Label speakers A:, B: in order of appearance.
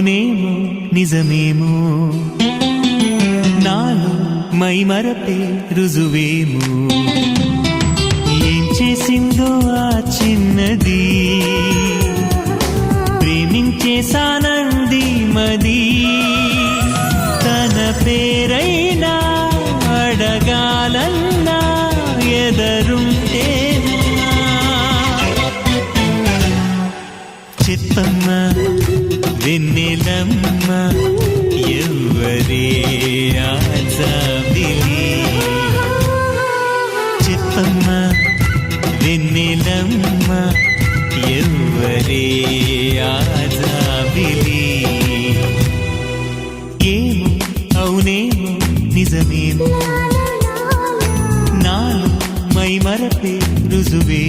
A: అవునేమో నిజమేమో నాలో మై మరపే రుజువేమో ఏం చేసిందో ఆ చిన్నది ప్రేమించేసానంది మది తన పేరైనా అడగాలన్నా ఎదరుంటేనా చెప్పమ్మ వెన్నెలమ్మ ఎవ్వరే ఆజాబిలి చెప్పమ్మ వెన్నెలమ్మ ఎవ్వరే ఆజాబిలి ఏమో అవునేమో నిజమేమో నాలో మై మరపే రుజువే